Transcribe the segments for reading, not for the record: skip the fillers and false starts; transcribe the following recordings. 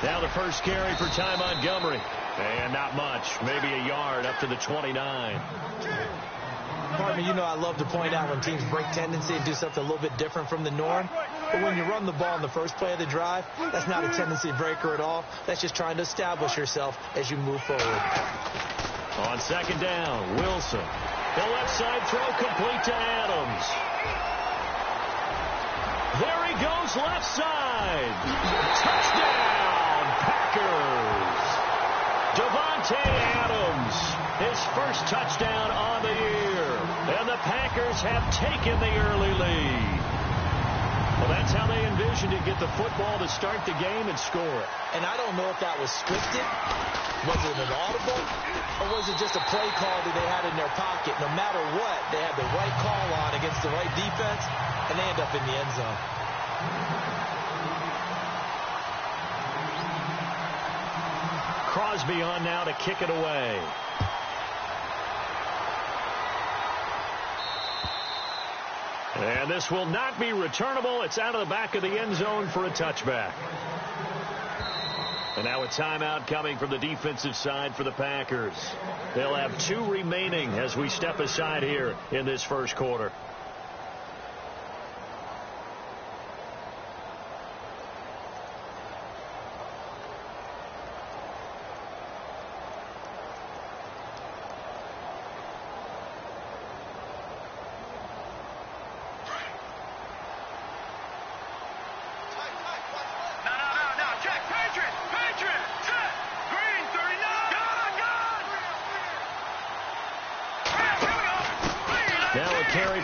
Now the first carry for Ty Montgomery. And not much, maybe a yard up to the 29. Pardon me, you know I love to point out when teams break tendency and do something a little bit different from the norm. But when you run the ball in the first play of the drive, that's not a tendency breaker at all. That's just trying to establish yourself as you move forward. On second down, Wilson. The left side throw complete to Adams. There he goes, left side. Touchdown, Packers. Davante Adams, his first touchdown on the year. And the Packers have taken the early lead. Well, that's how they envisioned to get the football to start the game and score it. And I don't know if that was scripted. Was it an audible? Or was it just a play call that they had in their pocket? No matter what, they had the right call on against the right defense, and they end up in the end zone. Crosby on now to kick it away. And this will not be returnable. It's out of the back of the end zone for a touchback. And now a timeout coming from the defensive side for the Packers. They'll have 2 remaining as we step aside here in this first quarter.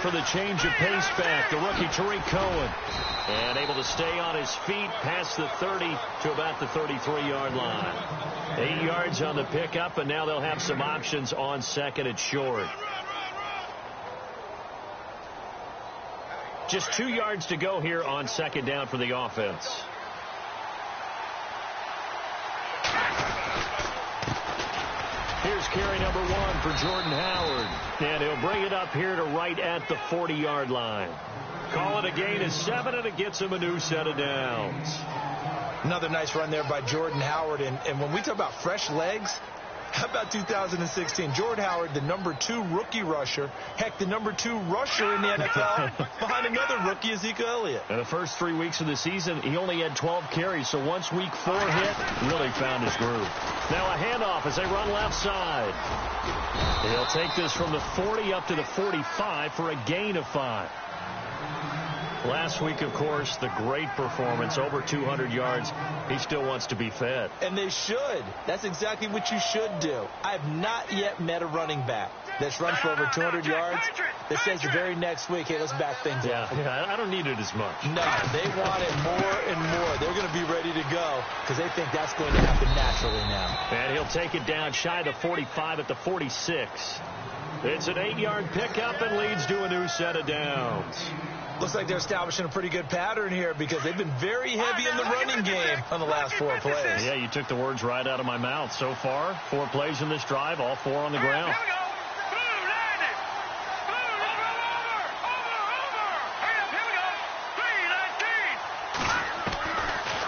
For the change of pace back, the rookie Tariq Cohen. And able to stay on his feet past the 30 to about the 33-yard line. 8 yards on the pickup, and now they'll have some options on second and short. Just 2 yards to go here on second down for the offense. Here's carry number 1 for Jordan Howard. And he'll bring it up here to right at the 40-yard line. Call it a gain of 7, and it gets him a new set of downs. Another nice run there by Jordan Howard. And when we talk about fresh legs, how about 2016? Jordan Howard, the number 2 rookie rusher. Heck, the number 2 rusher in the NFL behind another rookie, Ezekiel Elliott. In the first 3 weeks of the season, he only had 12 carries. So once week 4 hit, really found his groove. Now a handoff as they run left side. He'll take this from the 40 up to the 45 for a gain of 5. Last week, of course, the great performance, over 200 yards. He still wants to be fed. And they should. That's exactly what you should do. I have not yet met a running back that's run for over 200 yards that says the very next week, hey, let's back things up. Yeah, I don't need it as much. No, they want it more and more. They're going to be ready to go because they think that's going to happen naturally now. And he'll take it down shy of the 45 at the 46. It's an 8-yard pickup and leads to a new set of downs. Looks like they're establishing a pretty good pattern here because they've been very heavy in the running game on the last 4 plays. Yeah, you took the words right out of my mouth. So far, 4 plays in this drive, all 4 on the ground.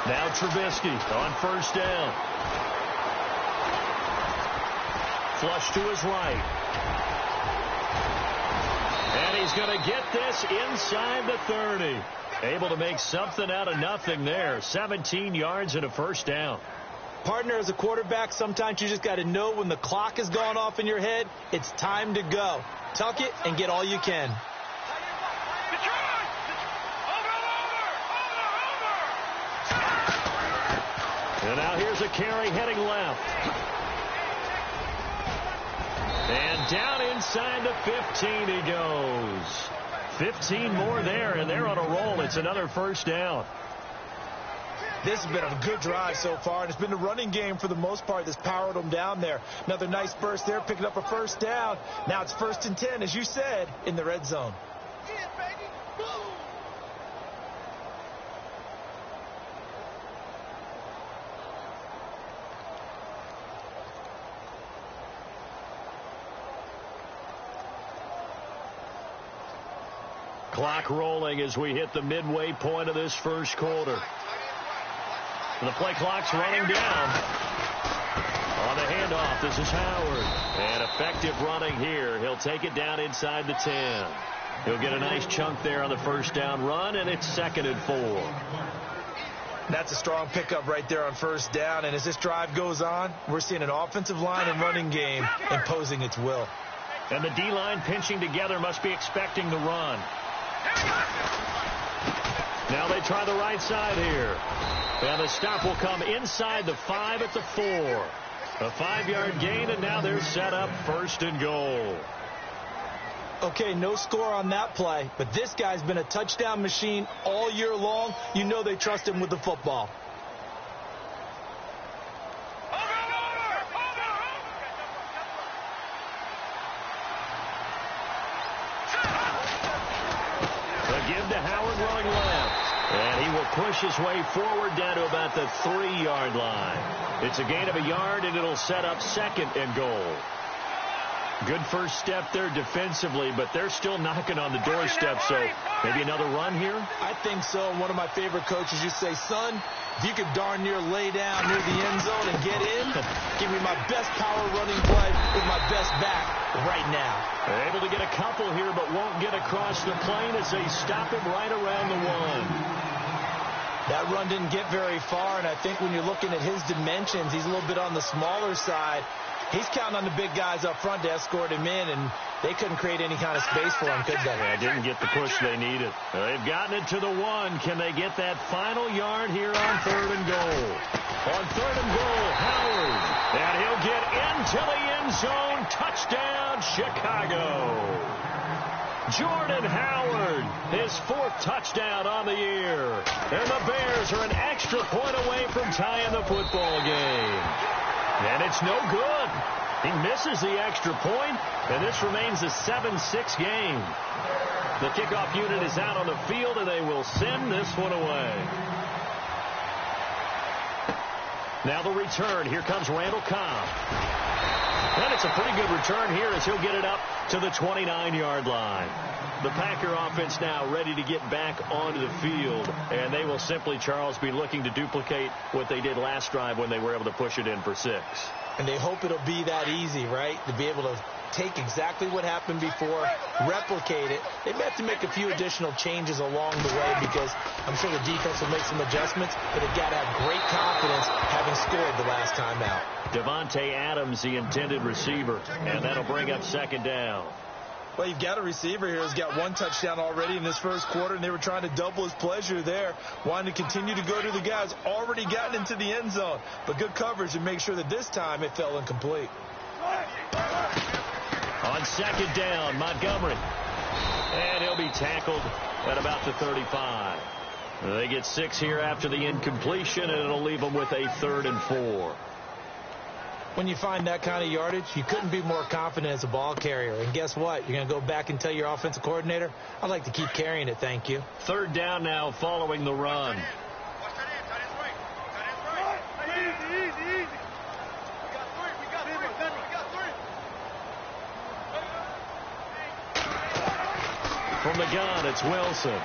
Now Trubisky on first down. Flush to his right. And he's going to get this inside the 30. Able to make something out of nothing there. 17 yards and a first down. Partner, as a quarterback, sometimes you just got to know when the clock has gone off in your head, it's time to go. Tuck it and get all you can. And now here's a carry heading left. And down inside the 15 he goes. 15 more there, and they're on a roll. It's another first down. This has been a good drive so far, and it's been the running game for the most part that's powered them down there. Another nice burst there, picking up a first down. Now it's 1st and 10, as you said, in the red zone. Clock rolling as we hit the midway point of this first quarter. The play clock's running down. On the handoff, this is Howard. And effective running here. He'll take it down inside the 10. He'll get a nice chunk there on the first down run, and it's 2nd and 4. That's a strong pickup right there on first down. And as this drive goes on, we're seeing an offensive line and running game imposing its will. And the D-line pinching together must be expecting the run. Now they try the right side here. And the stop will come inside the 5 at the 4. A 5-yard gain, and now they're set up 1st and goal. Okay, no score on that play, but this guy's been a touchdown machine all year long. You know they trust him with the football. The give to Howard running left. And he will push his way forward down to about the 3-yard line. It's a gain of a yard, and it'll set up 2nd and goal. Good first step there defensively, but they're still knocking on the doorstep, so maybe another run here? I think so. One of my favorite coaches used to say, son, if you could darn near lay down near the end zone and get in, give me my best power running play with my best back right now. They're able to get a couple here, but won't get across the plane as they stop him right around the 1. That run didn't get very far, and I think when you're looking at his dimensions, he's a little bit on the smaller side. He's counting on the big guys up front to escort him in, and they couldn't create any kind of space for him, could they? Yeah, didn't get the push they needed. They've gotten it to the 1. Can they get that final yard here on 3rd and goal? On 3rd and goal, Howard. And he'll get into the end zone. Touchdown, Chicago. Jordan Howard, his 4th touchdown on the year. And the Bears are an extra point away from tying the football game. And it's no good. He misses the extra point, and this remains a 7-6 game. The kickoff unit is out on the field, and they will send this one away. Now the return. Here comes Randall Cobb. And it's a pretty good return here as he'll get it up to the 29-yard line. The Packer offense now ready to get back onto the field, and they will simply, Charles, be looking to duplicate what they did last drive when they were able to push it in for 6. And they hope it'll be that easy, right, to be able to take exactly what happened before, replicate it. They may have to make a few additional changes along the way because I'm sure the defense will make some adjustments, but they've got to have great confidence having scored the last time out. Devontae Adams, the intended receiver, and that'll bring up 2nd down. Well, you've got a receiver here who's got 1 touchdown already in this first quarter, and they were trying to double his pleasure there, wanting to continue to go to the guys already gotten into the end zone. But good coverage and make sure that this time it fell incomplete. On 2nd down, Montgomery. And he'll be tackled at about the 35. They get 6 here after the incompletion, and it'll leave them with a 3rd and 4. When you find that kind of yardage, you couldn't be more confident as a ball carrier. And guess what? You're going to go back and tell your offensive coordinator, I'd like to keep carrying it, thank you. 3rd down now following the run. From the gun, it's Wilson.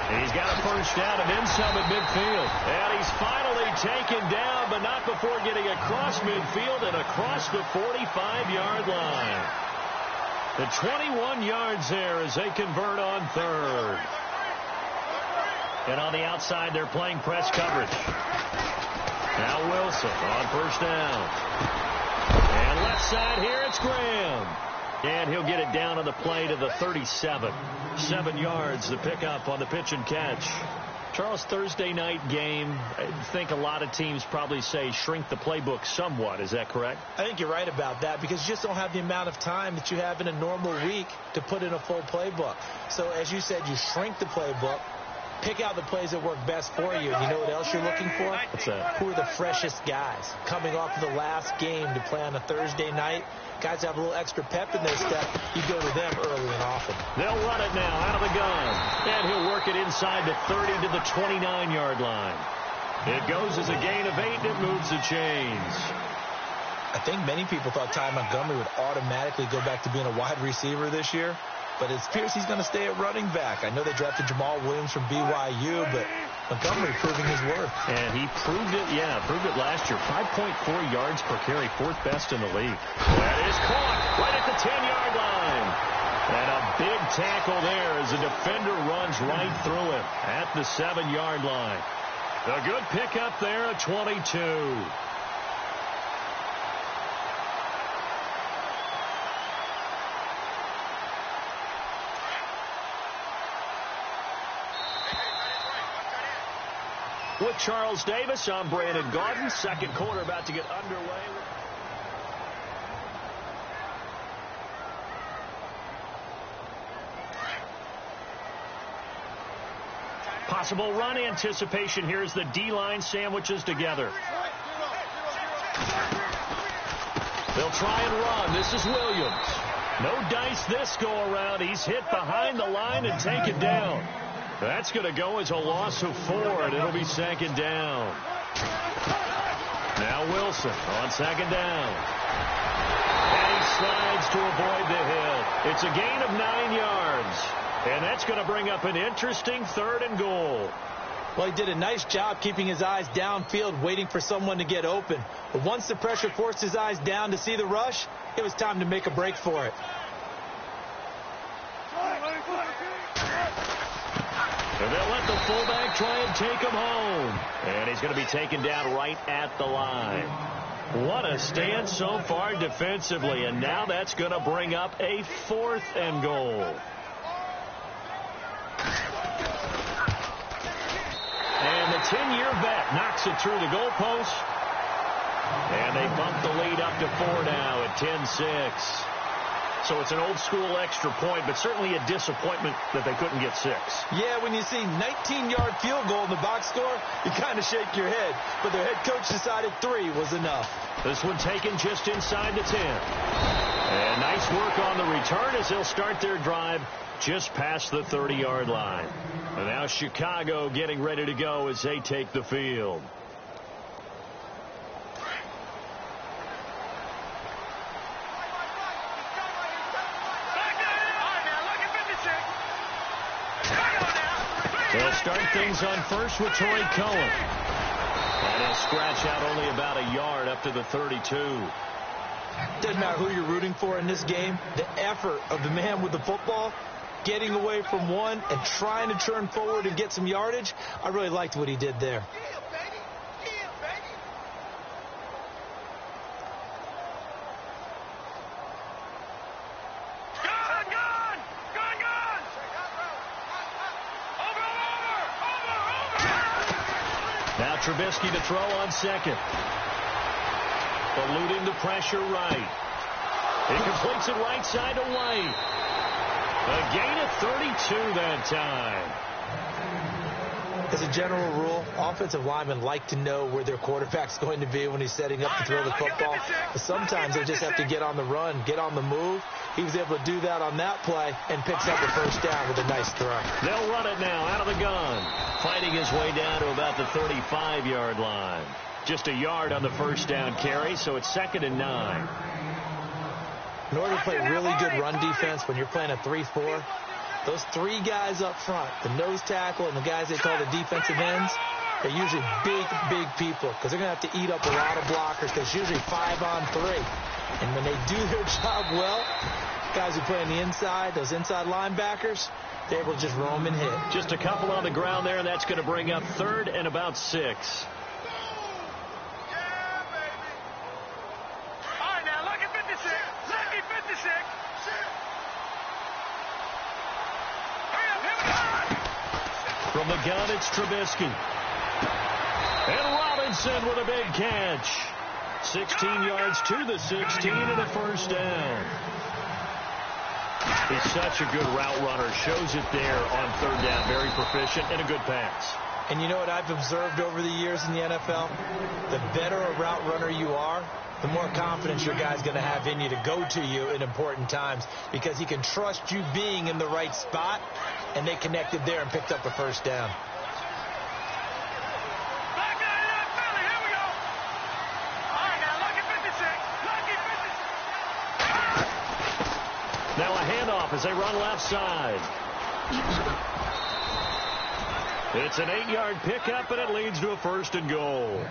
And he's got a first down and then some at midfield. And he's finally taken down, but not before getting across midfield and across the 45-yard line. The 21 yards there as they convert on 3rd. And on the outside, they're playing press coverage. Now Wilson on first down. And left side here, it's Graham. And he'll get it down on the play to the 37. 7 yards, the pickup on the pitch and catch. Charles, Thursday night game, I think a lot of teams probably say shrink the playbook somewhat. Is that correct? I think you're right about that because you just don't have the amount of time that you have in a normal week to put in a full playbook. So as you said, you shrink the playbook, pick out the plays that work best for you. And you know what else you're looking for? What's that? Who are the freshest guys coming off of the last game to play on a Thursday night? Guys have a little extra pep in their step. You go to them early and often. They'll run it now out of the gun. And he'll work it inside the 30 to the 29-yard line. It goes as a gain of 8, and it moves the chains. I think many people thought Ty Montgomery would automatically go back to being a wide receiver this year. But it appears he's going to stay at running back. I know they drafted Jamal Williams from BYU, but Montgomery proving his worth. And he proved it, proved it last year. 5.4 yards per carry, 4th best in the league. That is caught right at the 10-yard line. And a big tackle there as the defender runs right through him at the 7-yard line. A good pickup there at 22. With Charles Davis, I'm Brandon Gaudin. Second quarter about to get underway. Possible run anticipation here as the D-line sandwiches together. They'll try and run. This is Williams. No dice this go around. He's hit behind the line and taken down. That's going to go as a loss of 4, and it'll be 2nd down. Now Wilson on 2nd down. And he slides to avoid the hit. It's a gain of 9 yards. And that's going to bring up an interesting 3rd and goal. Well, he did a nice job keeping his eyes downfield, waiting for someone to get open. But once the pressure forced his eyes down to see the rush, it was time to make a break for it. And they'll let the fullback try and take him home. And he's going to be taken down right at the line. What a stand so far defensively. And now that's going to bring up a 4th and goal. And the 10-year vet knocks it through the goalpost. And they bump the lead up to 4 now at 10-6. So it's an old-school extra point, but certainly a disappointment that they couldn't get 6. Yeah, when you see 19-yard field goal in the box score, you kind of shake your head. But their head coach decided 3 was enough. This one taken just inside the 10. And nice work on the return as they'll start their drive just past the 30-yard line. And now Chicago getting ready to go as they take the field. They'll start things on first with Troy Cohen. And he'll scratch out only about a yard up to the 32. Doesn't matter who you're rooting for in this game. The effort of the man with the football, getting away from one and trying to turn forward and get some yardage, I really liked what he did there. Now Trubisky to throw on 2nd. Eluding the pressure right. He completes it right side to White. A gain of 32 that time. As a general rule, offensive linemen like to know where their quarterback's going to be when he's setting up to throw the football. But sometimes they just have to get on the run, get on the move. He was able to do that on that play and picks up a 1st down with a nice throw. They'll run it now out of the gun. Fighting his way down to about the 35-yard line. Just a yard on the 1st down carry, so it's 2nd and 9. In order to play really good run defense when you're playing a 3-4, those 3 guys up front, the nose tackle and the guys they call the defensive ends, they're usually big people because they're going to have to eat up a lot of blockers because it's usually 5 on 3. And when they do their job well, guys who play on the inside, those inside linebackers, they're able to just roam and hit. Just a couple on the ground there, and that's going to bring up 3rd and about 6. From the gun, it's Trubisky. And Robinson with a big catch. 16 yards to the 16 and a 1st down. He's such a good route runner. Shows it there on 3rd down. Very proficient and a good pass. And you know what I've observed over the years in the NFL? The better a route runner you are, the more confidence your guy's going to have in you to go to you in important times because he can trust you being in the right spot, and they connected there and picked up a 1st down. Now a handoff as they run left side. It's an 8-yard pickup, and it leads to a 1st and goal.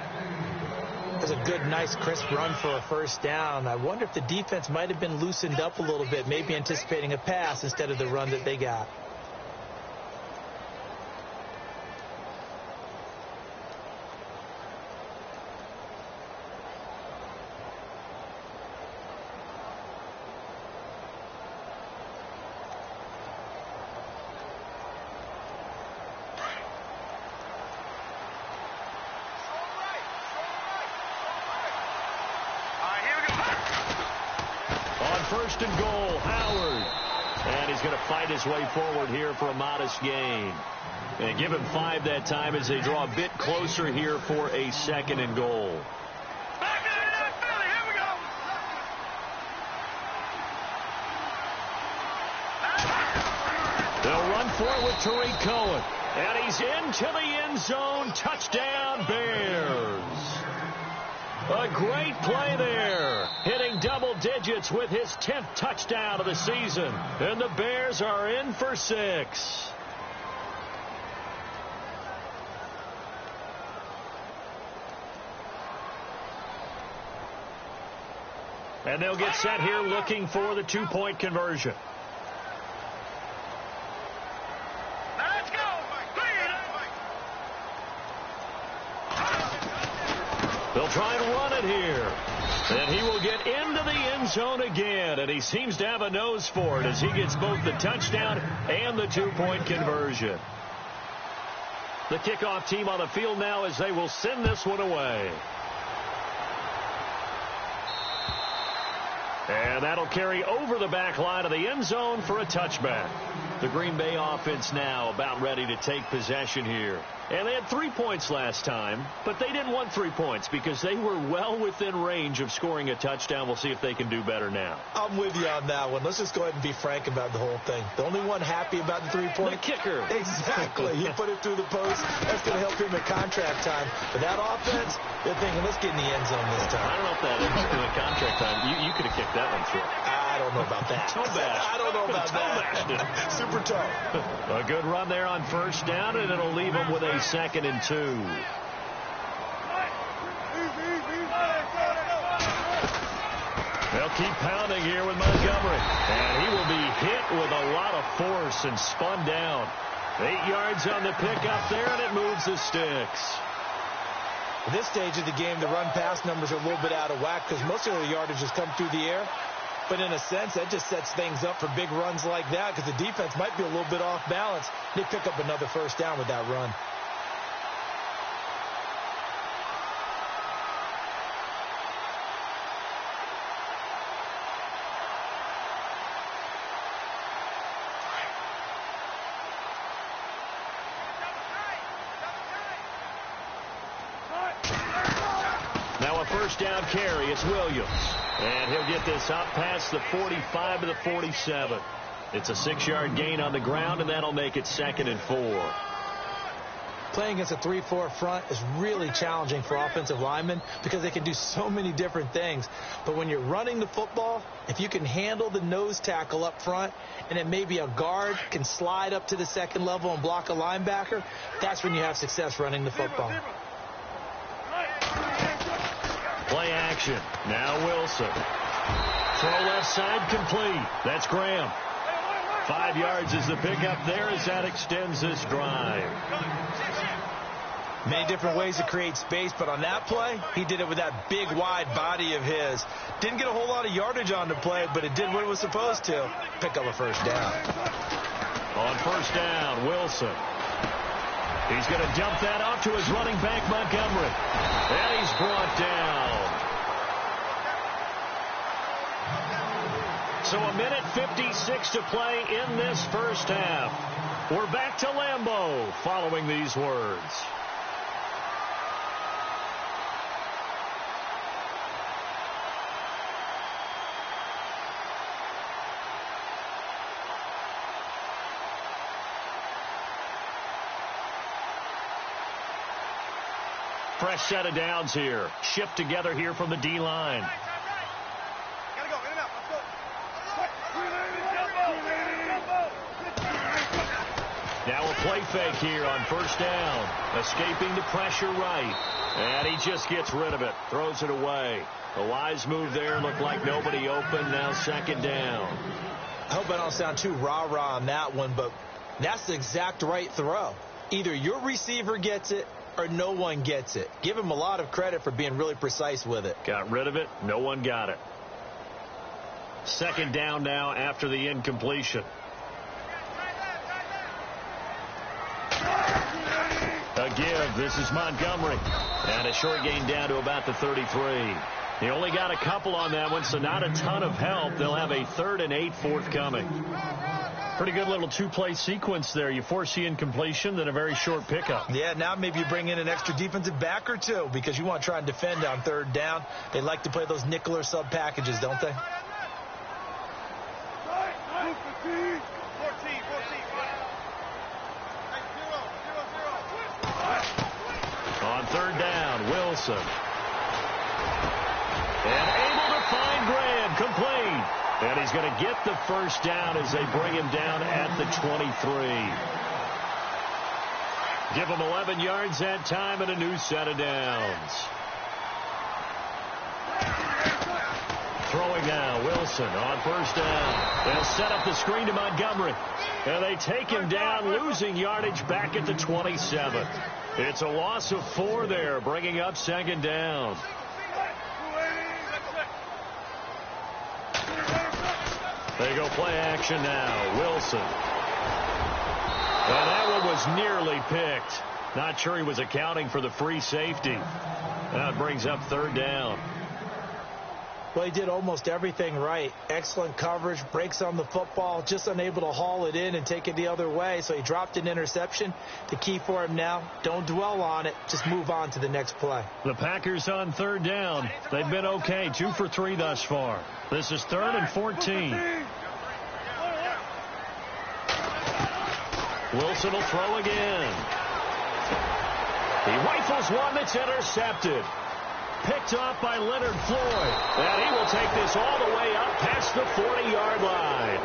That's a good, nice, crisp run for a 1st down. I wonder if the defense might have been loosened up a little bit, maybe anticipating a pass instead of the run that they got. First and goal, Howard. And he's going to fight his way forward here for a modest gain. And give him 5 that time as they draw a bit closer here for a 2nd and goal. They'll run for it with Tariq Cohen. And he's into the end zone. Touchdown, Bears. A great play there, hitting double digits with his 10th touchdown of the season. And the Bears are in for 6. And they'll get set here looking for the 2-point conversion. They'll try and run it here. And he will get into the end zone again. And he seems to have a nose for it as he gets both the touchdown and the 2-point conversion. The kickoff team on the field now as they will send this one away. And that'll carry over the back line of the end zone for a touchback. The Green Bay offense now about ready to take possession here. And they had 3 points last time, but they didn't want 3 points because they were well within range of scoring a touchdown. We'll see if they can do better now. I'm with you on that one. Let's just go ahead and be frank about the whole thing. The only one happy about the 3-point. The kicker. Exactly. He put it through the post. That's going to help him at contract time. But that offense, they're thinking, let's get in the end zone this time. I don't know if that is in the contract time. You could have kicked that one through. I don't know about that. I don't know about that. Super tough. A good run there on 1st down, and it'll leave them with a 2nd and 2. They'll keep pounding here with Montgomery. And he will be hit with a lot of force and spun down. 8 yards on the pickup there, and it moves the sticks. At this stage of the game, the run-pass numbers are a little bit out of whack because most of the yardage has come through the air. But in a sense, that just sets things up for big runs like that because the defense might be a little bit off balance. They pick up another 1st down with that run. Now a 1st down carry. It's Williams. And he'll get this up past the 45 to the 47. It's a 6-yard gain on the ground, and that'll make it 2nd and 4. Playing against a 3-4 front is really challenging for offensive linemen because they can do so many different things. But when you're running the football, if you can handle the nose tackle up front, and then maybe a guard can slide up to the 2nd level and block a linebacker, that's when you have success running the football. Play action. Now Wilson. Throw left side complete. That's Graham. 5 yards is the pickup there as that extends this drive. Many different ways to create space, but on that play, he did it with that big, wide body of his. Didn't get a whole lot of yardage on the play, but it did what it was supposed to. Pick up a 1st down. On 1st down, Wilson. He's going to dump that off to his running back, Montgomery. And he's brought down. So a minute 56 to play in this 1st half. We're back to Lambeau following these words. Fresh set of downs here. Shift together here from the D-line. Now a play fake here on first down. Escaping the pressure right. And he just gets rid of it. Throws it away. A wise move there. Looked like nobody open. Now second down. I hope I don't sound too rah-rah on that one, but that's the exact right throw. Either your receiver gets it or no one gets it. Give him a lot of credit for being really precise with it. Got rid of it. No one got it. Second down now after the incompletion. A give. This is Montgomery. And a short gain down to about the 33. He only got a couple on that one, so not a ton of help. They'll have a 3rd and 8 forthcoming. Pretty good little two-play sequence there. You force the incompletion, then a very short pickup. Yeah, now maybe you bring in an extra defensive back or two because you want to try and defend on 3rd down. They like to play those nickel or sub packages, don't they? On 3rd down, Wilson. And able to find Graham, complete. And he's going to get the first down as they bring him down at the 23. Give him 11 yards that time and a new set of downs. Throwing now, Wilson on first down. They'll set up the screen to Montgomery. And they take him down, losing yardage back at the 27. It's a loss of 4 there, bringing up second down. They go play action now. Wilson. And that one was nearly picked. Not sure he was accounting for the free safety. That brings up 3rd down. Well, he did almost everything right. Excellent coverage, breaks on the football, just unable to haul it in and take it the other way. So he dropped an interception. The key for him now, don't dwell on it. Just move on to the next play. The Packers on 3rd down. They've been okay, 2 for 3 thus far. This is 3rd and 14. Wilson will throw again. He rifles one that's intercepted. Picked off by Leonard Floyd. And he will take this all the way up past the 40-yard line.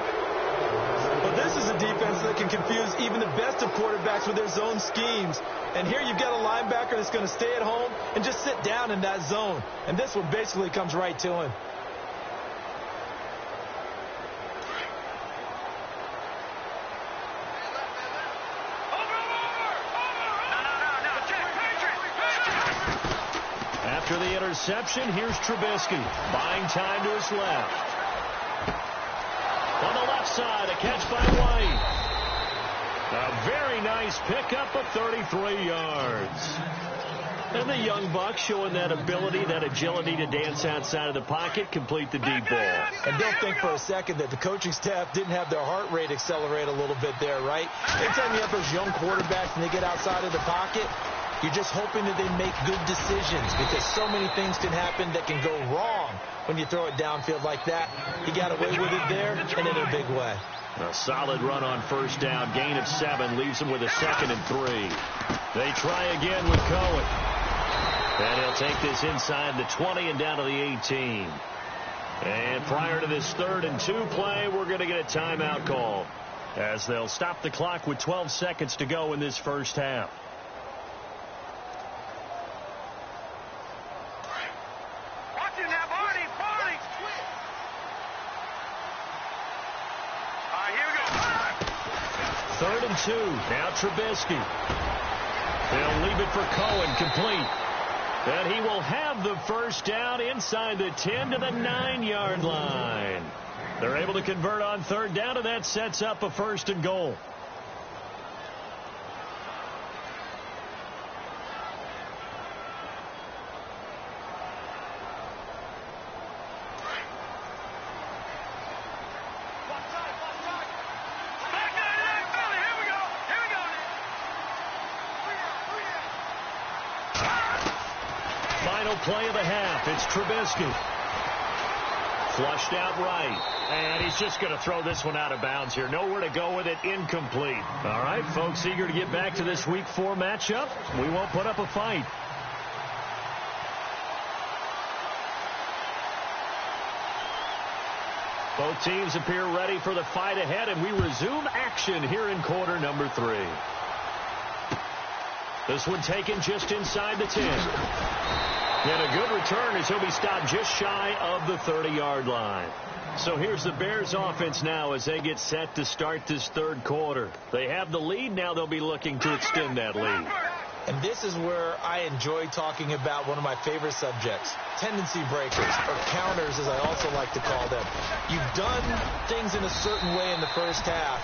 But this is a defense that can confuse even the best of quarterbacks with their zone schemes. And here you've got a linebacker that's going to stay at home and just sit down in that zone. And this one basically comes right to him. After the interception, here's Trubisky. Buying time to his left. On the left side, a catch by White. A very nice pickup of 33 yards. And the young buck showing that ability, that agility to dance outside of the pocket, complete the deep ball. And don't think for a second that the coaching staff didn't have their heart rate accelerate a little bit there, right? Anytime you have those young quarterbacks and they get outside of the pocket, you're just hoping that they make good decisions because so many things can happen that can go wrong when you throw it downfield like that. He got away with it there and in a big way. A solid run on first down. Gain of 7 leaves him with a 2nd and 3. They try again with Cohen. And he'll take this inside the 20 and down to the 18. And prior to this 3rd and 2 play, we're going to get a timeout call as they'll stop the clock with 12 seconds to go in this first half. Third and 2. Now Trubisky. They'll leave it for Cohen, complete. And he will have the first down inside the 10 to the 9-yard line. They're able to convert on 3rd down, and that sets up a 1st and goal. Play of the half. It's Trubisky. Flushed out right. And he's just going to throw this one out of bounds here. Nowhere to go with it. Incomplete. All right, folks, eager to get back to this Week 4 matchup. We won't put up a fight. Both teams appear ready for the fight ahead, and we resume action here in quarter number 3. This one taken just inside the 10. And a good return as he'll be stopped just shy of the 30-yard line. So here's the Bears offense now as they get set to start this third quarter. They have the lead. Now they'll be looking to extend that lead. And this is where I enjoy talking about one of my favorite subjects, tendency breakers, or counters as I also like to call them. You've done things in a certain way in the first half,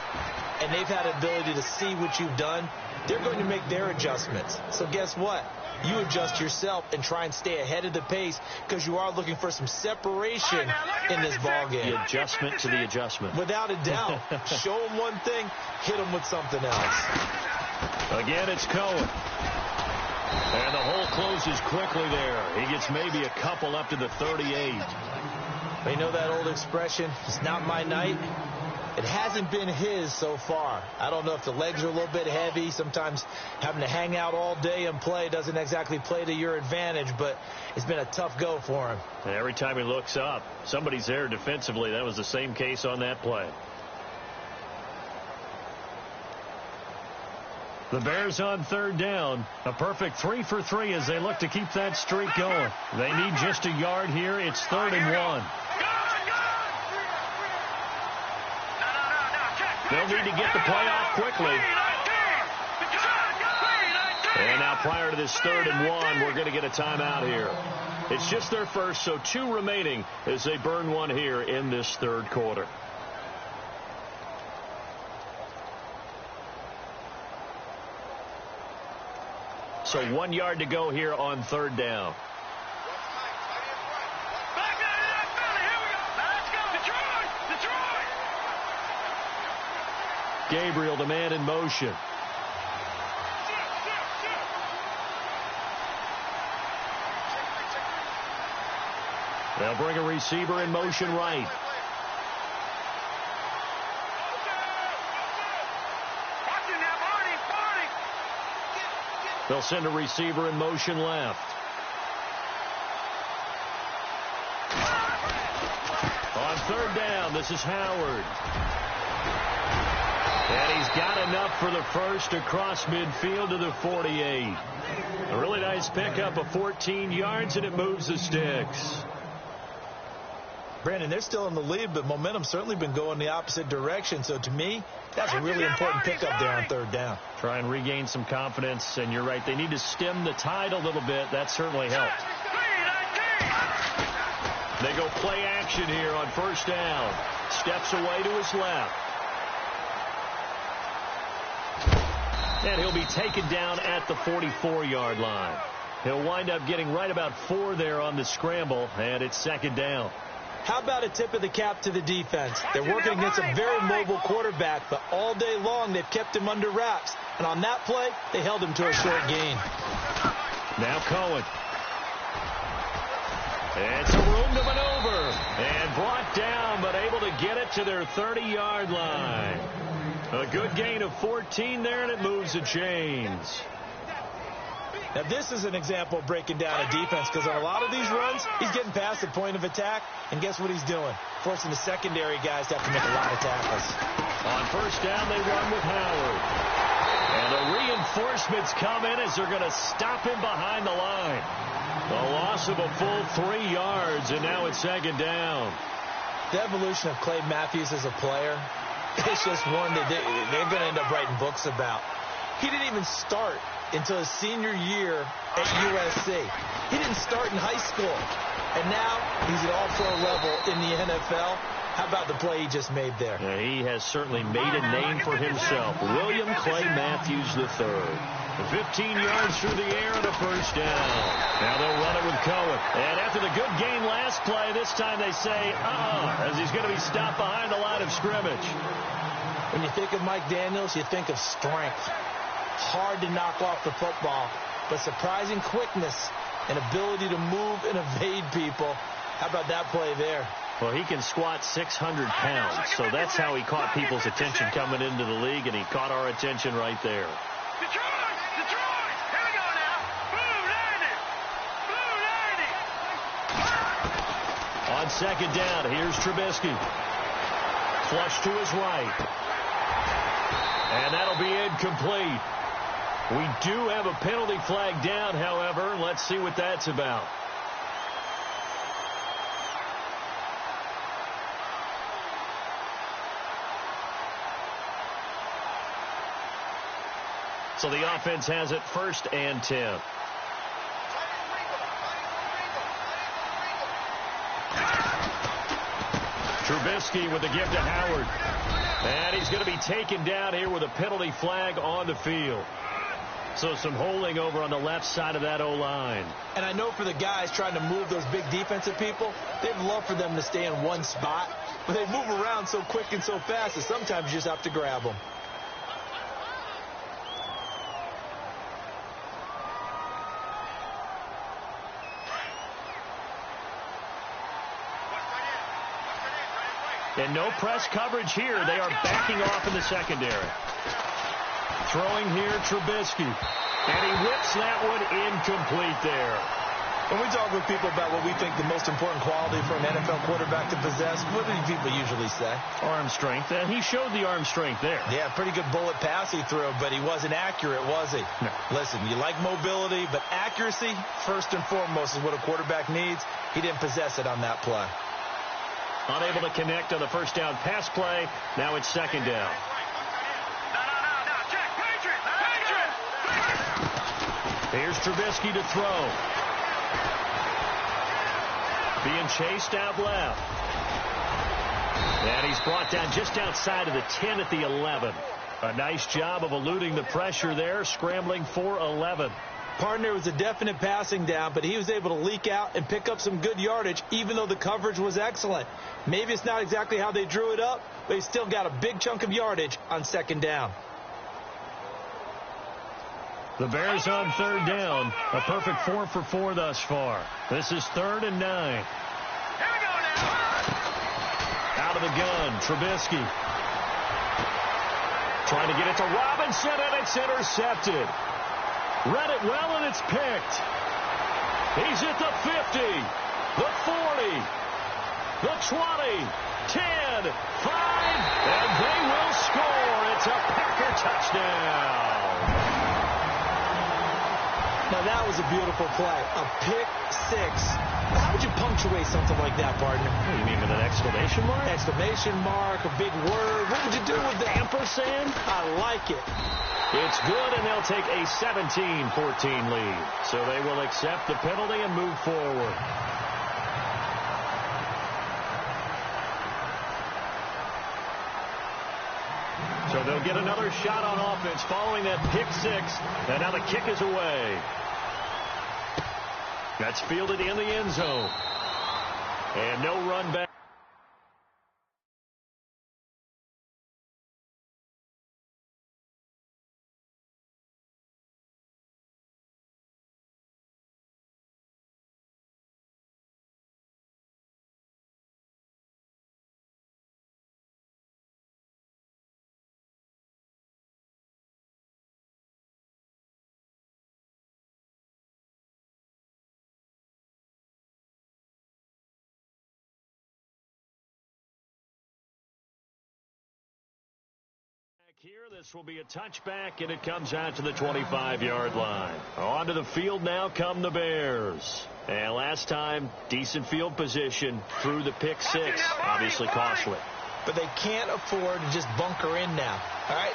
and they've had ability to see what you've done. They're going to make their adjustments. So guess what? You adjust yourself and try and stay ahead of the pace because you are looking for some separation in this ballgame. The adjustment to the adjustment. Without a doubt. Show them one thing, hit them with something else. Again, it's Cohen. And the hole closes quickly there. He gets maybe a couple up to the 38. You know that old expression, it's not my night? It hasn't been his so far. I don't know if the legs are a little bit heavy. Sometimes having to hang out all day and play doesn't exactly play to your advantage, but it's been a tough go for him. And every time he looks up, somebody's there defensively. That was the same case on that play. The Bears on third down. A perfect 3 for 3 as they look to keep that streak going. They need just a yard here. It's 3rd and 1. They'll need to get the play off quickly. And now prior to this 3rd and 1, we're going to get a timeout here. It's just their first, so 2 remaining as they burn one here in this third quarter. So 1 yard to go here on 3rd down. Gabriel, the man in motion. They'll bring a receiver in motion right. They'll send a receiver in motion left. On 3rd down, this is Howard. And he's got enough for the first across midfield to the 48. A really nice pickup of 14 yards, and it moves the sticks. Brandon, they're still in the lead, but momentum's certainly been going the opposite direction. So to me, that's a really important pickup there on 3rd down. Try and regain some confidence, and you're right. They need to stem the tide a little bit. That certainly helped. They go play action here on 1st down. Steps away to his left. And he'll be taken down at the 44-yard line. He'll wind up getting right about 4 there on the scramble, and it's 2nd down. How about a tip of the cap to the defense? They're working against a very mobile quarterback, but all day long they've kept him under wraps. And on that play, they held him to a short gain. Now Cohen. It's a room to maneuver. And brought down, but able to get it to their 30-yard line. A good gain of 14 there, and it moves the chains. Now, this is an example of breaking down a defense because on a lot of these runs, he's getting past the point of attack, and guess what he's doing? Forcing the secondary guys to have to make a lot of tackles. On 1st down, they run with Howard. And the reinforcements come in as they're going to stop him behind the line. A loss of a full 3 yards, and now it's 2nd down. The evolution of Clay Matthews as a player, it's just one that they're going to end up writing books about. He didn't even start until his senior year at USC. He didn't start in high school. And now he's at all-pro level in the NFL. How about the play he just made there? Yeah, he has certainly made a name for himself. William Clay Matthews III. 15 yards through the air and a 1st down. Now they'll run it with Cohen. And after the good gain last play, this time they say, as he's going to be stopped behind the line of scrimmage. When you think of Mike Daniels, you think of strength. Hard to knock off the football, but surprising quickness and ability to move and evade people. How about that play there? Well, he can squat 600 pounds, so that's how he caught people's attention coming into the league, and he caught our attention right there. Detroit! Here we go now. Blue 90! On 2nd down, here's Trubisky. Flush to his right. And that'll be incomplete. We do have a penalty flag down, however. Let's see what that's about. So the offense has it 1st and 10. Trubisky with the give to Howard. And he's going to be taken down here with a penalty flag on the field. So some holding over on the left side of that O-line. And I know for the guys trying to move those big defensive people, they'd love for them to stay in one spot. But they move around so quick and so fast that sometimes you just have to grab them. And no press coverage here. They are backing off in the secondary. Throwing here, Trubisky. And he whips that one incomplete there. When we talk with people about what we think the most important quality for an NFL quarterback to possess, what do people usually say? Arm strength. And he showed the arm strength there. Yeah, pretty good bullet pass he threw, but he wasn't accurate, was he? No. Listen, you like mobility, but accuracy, first and foremost, is what a quarterback needs. He didn't possess it on that play. Unable to connect on the first down pass play. Now it's 2nd down. Here's Trubisky to throw. Being chased out left. And he's brought down just outside of the 10 at the 11. A nice job of eluding the pressure there, scrambling for 11. Partner was a definite passing down, but he was able to leak out and pick up some good yardage, even though the coverage was excellent. Maybe it's not exactly how they drew it up, but he still got a big chunk of yardage on 2nd down. The Bears on 3rd down. A perfect 4 for 4 thus far. This is 3rd and 9. Out of the gun, Trubisky. Trying to get it to Robinson, and it's intercepted. Read it well, and it's picked. He's at the 50, the 40, the 20, 10, 5, and they will score. It's a Packer touchdown. Now, that was a beautiful play. A pick 6. How would you punctuate something like that, partner? What do you mean, with an exclamation mark? Exclamation mark, a big word. What would you do with that? Ampersand? I like it. It's good, and they'll take a 17-14 lead. So they will accept the penalty and move forward. So they'll get another shot on offense following that pick 6. And now the kick is away. That's fielded in the end zone. And no run back. Here, this will be a touchback, and it comes out to the 25-yard line. Onto the field now come the Bears. And last time, decent field position through the pick 6. Obviously costly. But they can't afford to just bunker in now. All right,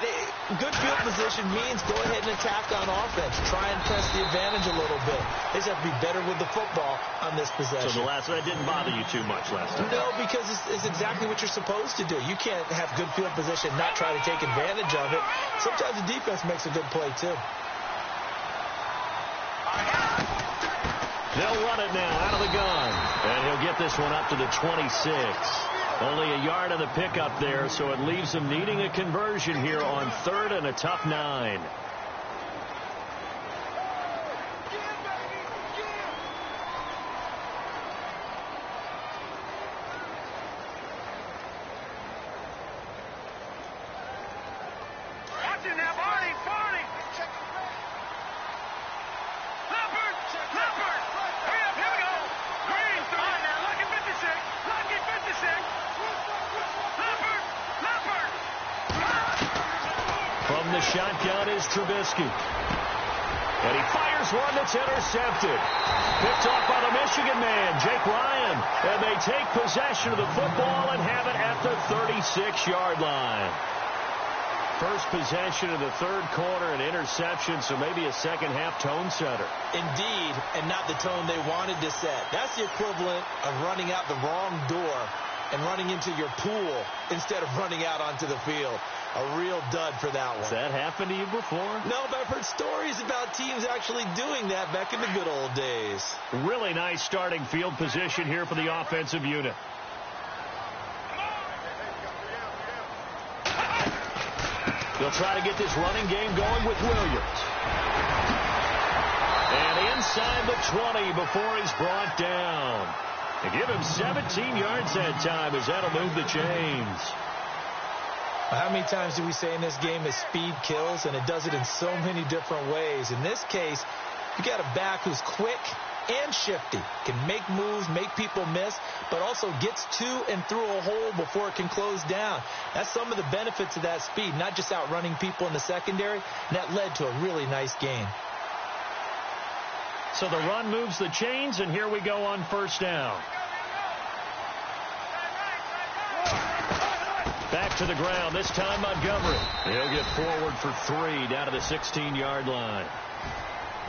good field position means go ahead and attack on offense. Try and press the advantage a little bit. They just have to be better with the football on this possession. So that didn't bother you too much last time? No, because it's exactly what you're supposed to do. You can't have good field position, not try to take advantage of it. Sometimes the defense makes a good play, too. They'll run it now out of the gun. And he'll get this one up to the 26. Only a yard of the pickup there, so it leaves them needing a conversion here on 3rd and a tough 9. From the shotgun is Trubisky. And he fires one that's intercepted. Picked off by the Michigan man, Jake Ryan. And they take possession of the football and have it at the 36-yard line. First possession of the third quarter, an interception, so maybe a second-half tone setter. Indeed, and not the tone they wanted to set. That's the equivalent of running out the wrong door and running into your pool instead of running out onto the field. A real dud for that one. Has that happened to you before? No, but I've heard stories about teams actually doing that back in the good old days. Really nice starting field position here for the offensive unit. They'll try to get this running game going with Williams. And inside the 20 before he's brought down. They give him 17 yards that time as that'll move the chains. How many times do we say in this game that speed kills, and it does it in so many different ways? In this case, you got a back who's quick and shifty, can make moves, make people miss, but also gets to and through a hole before it can close down. That's some of the benefits of that speed, not just outrunning people in the secondary, and that led to a really nice game. So the run moves the chains, and here we go on first down. Back to the ground, this time Montgomery. He'll get forward for 3 down to the 16-yard line.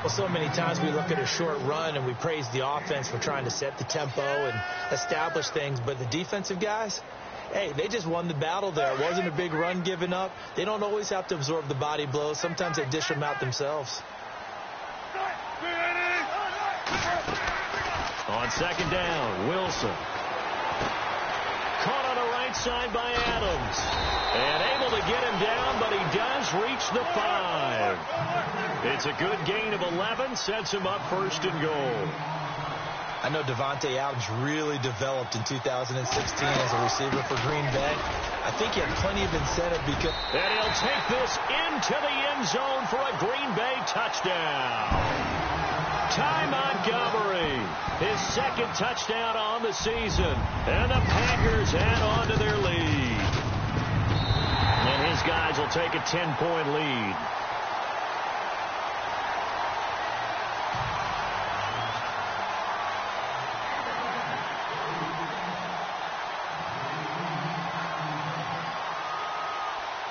Well, so many times we look at a short run and we praise the offense for trying to set the tempo and establish things, but the defensive guys, hey, they just won the battle there. It wasn't a big run given up. They don't always have to absorb the body blows. Sometimes they dish them out themselves. On second down, Wilson. Caught on the right side by Adams. And able to get him down, but he does reach the 5. It's a good gain of 11, sets him up first and goal. I know Devontae Adams really developed in 2016 as a receiver for Green Bay. I think he had plenty of incentive because... And he'll take this into the end zone for a Green Bay touchdown. Ty Montgomery, his second touchdown on the season. And the Packers add on to their lead. And his guys will take a 10-point lead.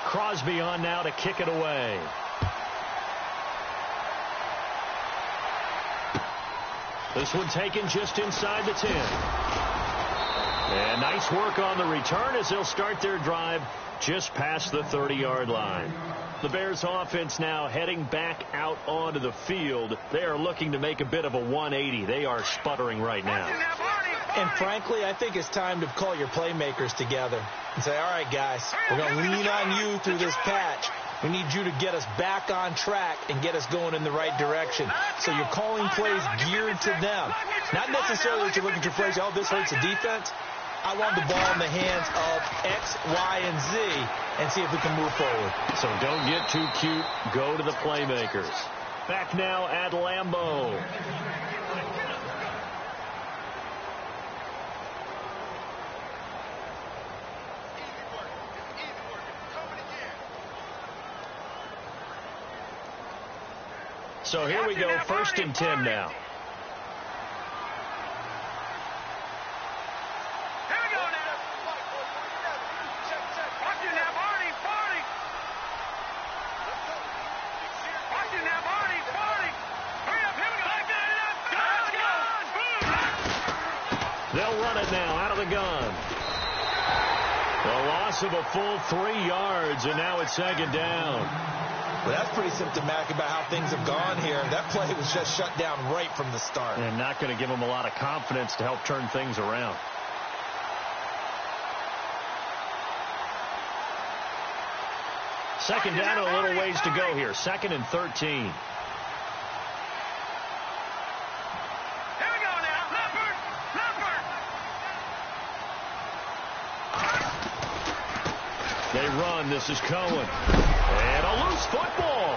Crosby on now to kick it away. This one taken just inside the 10. And nice work on the return as they'll start their drive just past the 30-yard line. The Bears offense now heading back out onto the field. They are looking to make a bit of a 180. They are sputtering right now. And frankly, I think it's time to call your playmakers together and say, all right, guys, we're going to lean on you through this patch. We need you to get us back on track and get us going in the right direction. So you're calling plays geared to them. Not necessarily that you look at your plays, oh, this hurts the defense. I want the ball in the hands of X, Y, and Z and see if we can move forward. So don't get too cute. Go to the playmakers. Back now at Lambeau. So here we go, 1st and 10 now. Here we go now. Watch it now, Barney. Watch it now, Barney. Hurry up, here we go. Go. They'll run it now out of the gun. The loss of a full 3 yards, and now it's second down. Well, that's pretty symptomatic about how things have gone here. That play was just shut down right from the start. And not going to give them a lot of confidence to help turn things around. Second down and a little ways to go here. 2nd and 13. They run. This is Cohen. And a loose football.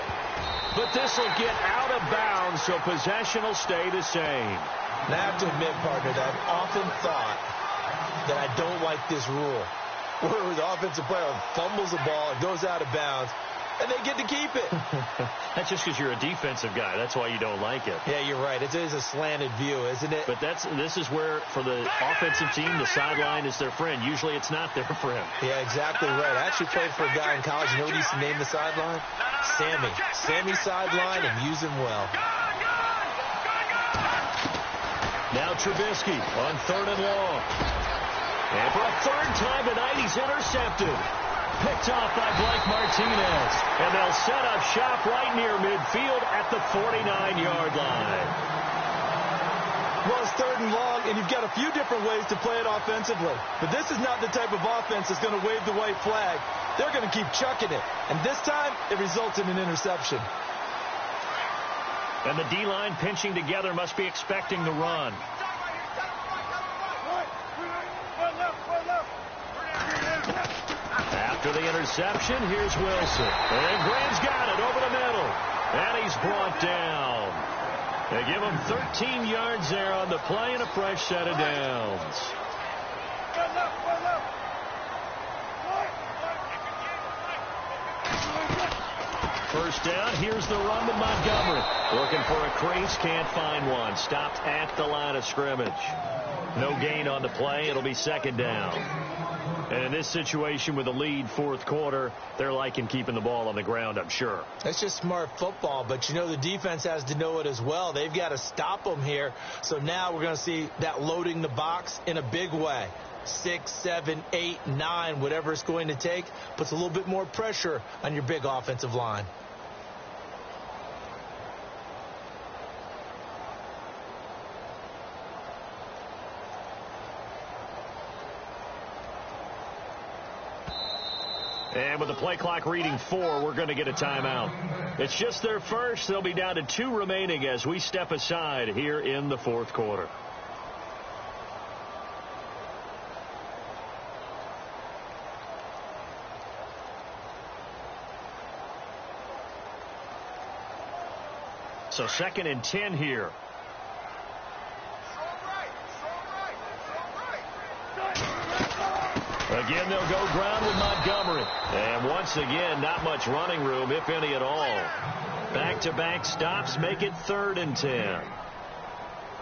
But this will get out of bounds, so possession will stay the same. And I have to admit, partner, that I've often thought that I don't like this rule. Where the offensive player fumbles the ball, it goes out of bounds. and they get to keep it. That's just because you're a defensive guy. That's why you don't like it. Yeah, you're right. It is a slanted view, isn't it? But this is where, for the offensive team, the sideline is their friend. Usually it's not their friend. Yeah, exactly right. I actually played for a guy in college. You know what he used to name the sideline? Sammy. Sammy sideline, and use him well. Now Trubisky on 3rd and long. And for a 3rd time tonight, he's intercepted. Picked off by Blake Martinez. And they'll set up shop right near midfield at the 49-yard line. Well, it's 3rd and long, and you've got a few different ways to play it offensively. But this is not the type of offense that's going to wave the white flag. They're going to keep chucking it. And this time, it results in an interception. And the D-line pinching together must be expecting the run. After the interception, here's Wilson. And Graham's got it over the middle. And he's brought down. They give him 13 yards there on the play and a fresh set of downs. First down, here's the run to Montgomery. Looking for a crease, can't find one. Stopped at the line of scrimmage. No gain on the play. It'll be 2nd down. And in this situation with a lead 4th quarter, they're liking keeping the ball on the ground, I'm sure. That's just smart football, but you know the defense has to know it as well. They've got to stop them here. So now we're going to see that loading the box in a big way. 6, 7, 8, 9, whatever it's going to take, puts a little bit more pressure on your big offensive line. And with the play clock reading 4, we're going to get a timeout. It's just their first. They'll be down to 2 remaining as we step aside here in the 4th quarter. So 2nd and 10 here. Again, they'll go ground with Montgomery. And once again, not much running room, if any at all. Back-to-back stops make it 3rd and 10.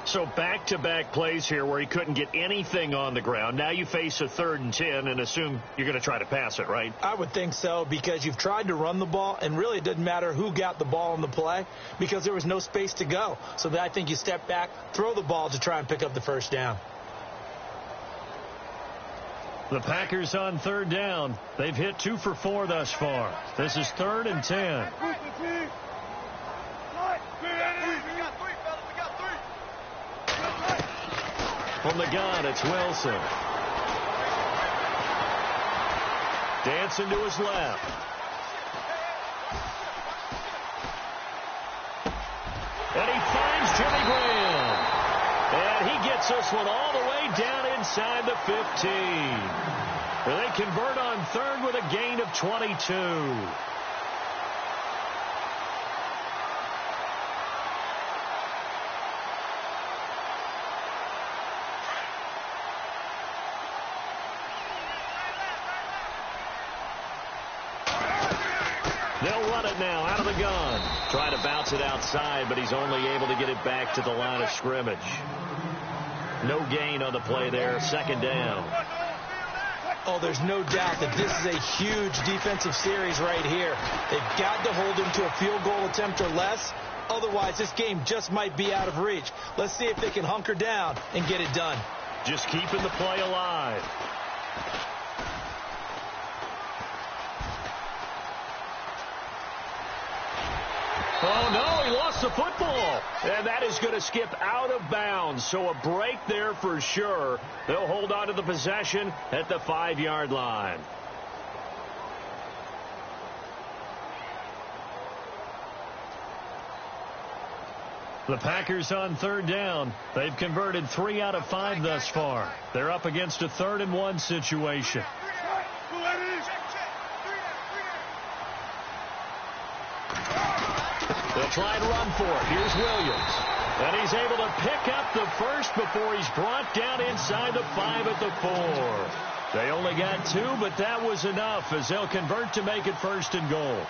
So back-to-back plays here where he couldn't get anything on the ground. Now you face a 3rd and 10 and assume you're going to try to pass it, right? I would think so, because you've tried to run the ball, and really it doesn't matter who got the ball on the play because there was no space to go. So I think you step back, throw the ball to try and pick up the 1st down. The Packers on 3rd down. They've hit 2 for 4 thus far. This is 3rd and 10. From the gun, it's Wilson. Dancing to his left. And he finds Jimmy Graham. And he gets this one all the way down inside the 15. They convert on 3rd with a gain of 22. They'll run it now out of the gun. Try to bounce it outside, but he's only able to get it back to the line of scrimmage. No gain on the play there. 2nd down. Oh, there's no doubt that this is a huge defensive series right here. They've got to hold him to a field goal attempt or less. Otherwise, this game just might be out of reach. Let's see if they can hunker down and get it done. Just keeping the play alive. Oh, no, he lost the football. And that is going to skip out of bounds. So a break there for sure. They'll hold on to the possession at the 5-yard line. The Packers on 3rd down. They've converted 3 out of 5 thus far. They're up against a 3rd and 1 situation. They'll try and run for it. Here's Williams. And he's able to pick up the first before he's brought down inside the 5 at the 4. They only got 2, but that was enough as they'll convert to make it 1st and goal.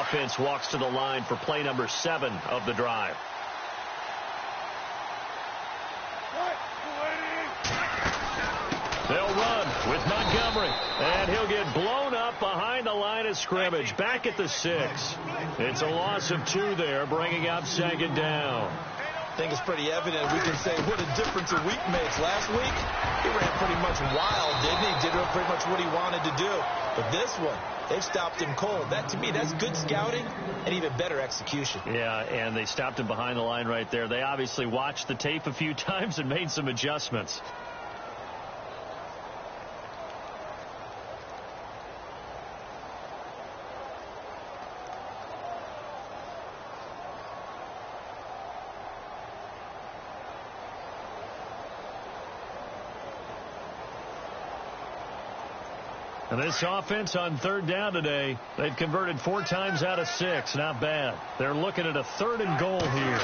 offense walks to the line for play number 7 of the drive. They'll run with Montgomery, and he'll get blown up behind the line of scrimmage, back at the 6. It's a loss of 2 there, bringing up 2nd down. I think it's pretty evident. We can say what a difference a week makes. Last week, he ran pretty much wild, didn't he? Did pretty much what he wanted to do. But this one, they've stopped him cold. That, to me, that's good scouting and even better execution. Yeah, and they stopped him behind the line right there. They obviously watched the tape a few times and made some adjustments. And this offense on 3rd down today, they've converted 4 times out of 6. Not bad. They're looking at a 3rd and goal here.